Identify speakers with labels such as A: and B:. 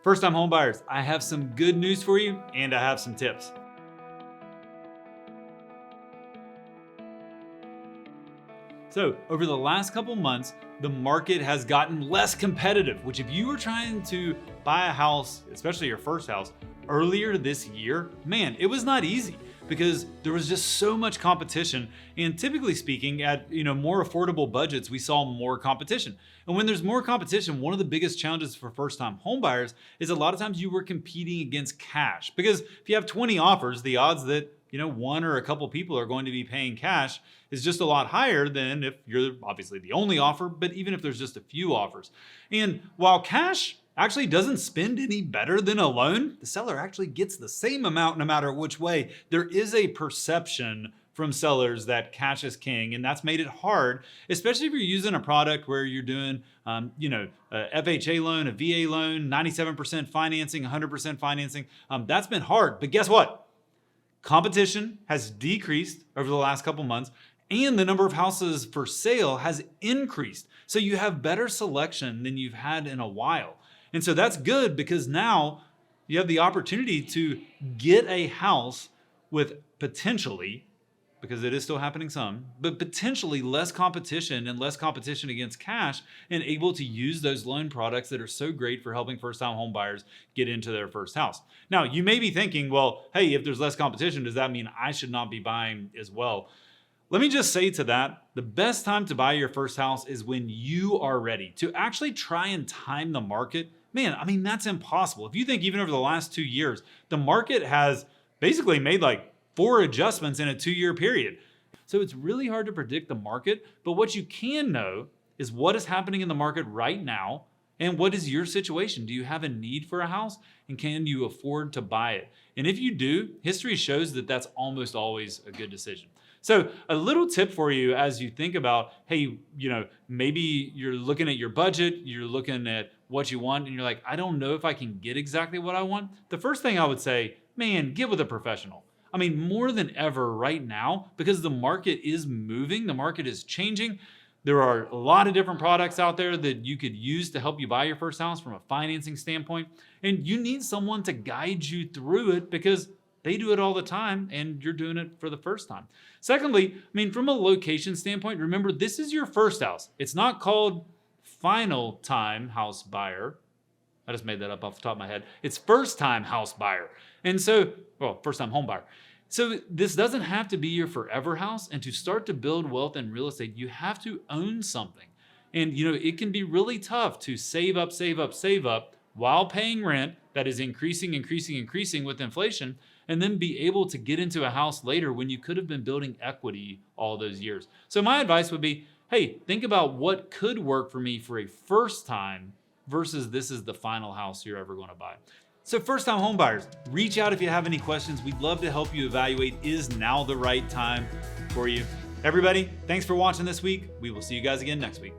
A: First-time homebuyers, I have some good news for you and I have some tips. So over the last couple months, the market has gotten less competitive, which if you were trying to buy a house, especially your first house, earlier this year, man, it was not easy because there was just so much competition. And typically speaking, at more affordable budgets, we saw more competition. And when there's more competition, one of the biggest challenges for first-time homebuyers is a lot of times you were competing against cash. Because if you have 20 offers, the odds that one or a couple people are going to be paying cash is just a lot higher than if you're obviously the only offer, but even if there's just a few offers. And while cash actually doesn't spend any better than a loan, the seller actually gets the same amount no matter which way. There is a perception from sellers that cash is king, and that's made it hard, especially if you're using a product where you're doing a FHA loan, a VA loan, 97% financing, 100% financing. That's been hard, but guess what? Competition has decreased over the last couple months and the number of houses for sale has increased. So you have better selection than you've had in a while. And so that's good because now you have the opportunity to get a house with potentially, because it is still happening some, but potentially less competition and less competition against cash and able to use those loan products that are so great for helping first-time home buyers get into their first house. Now, you may be thinking, well, hey, if there's less competition, does that mean I should not be buying as well? Let me just say to that, the best time to buy your first house is when you are ready. To actually try and time the market, man, I mean, that's impossible. If you think even over the last 2 years, the market has basically made like 4 adjustments in a 2-year period. So it's really hard to predict the market, but what you can know is what is happening in the market right now and what is your situation. Do you have a need for a house and can you afford to buy it? And if you do, history shows that that's almost always a good decision. So a little tip for you as you think about, hey, maybe you're looking at your budget, you're looking at what you want and you're like, I don't know if I can get exactly what I want. The first thing I would say, man, get with a professional. I mean, more than ever right now, because the market is moving, the market is changing. There are a lot of different products out there that you could use to help you buy your first house from a financing standpoint. And you need someone to guide you through it because they do it all the time and you're doing it for the first time. Secondly, I mean, from a location standpoint, remember, this is your first house. It's not called final time house buyer. I just made that up off the top of my head. It's first time house buyer. And so, first time home buyer. So this doesn't have to be your forever house. And to start to build wealth in real estate, you have to own something. And it can be really tough to save up while paying rent that is increasing with inflation, and then be able to get into a house later when you could have been building equity all those years. So my advice would be, hey, think about what could work for me for a first time versus this is the final house you're ever going to buy. So first-time home buyers, reach out if you have any questions. We'd love to help you evaluate, is now the right time for you? Everybody, thanks for watching this week. We will see you guys again next week.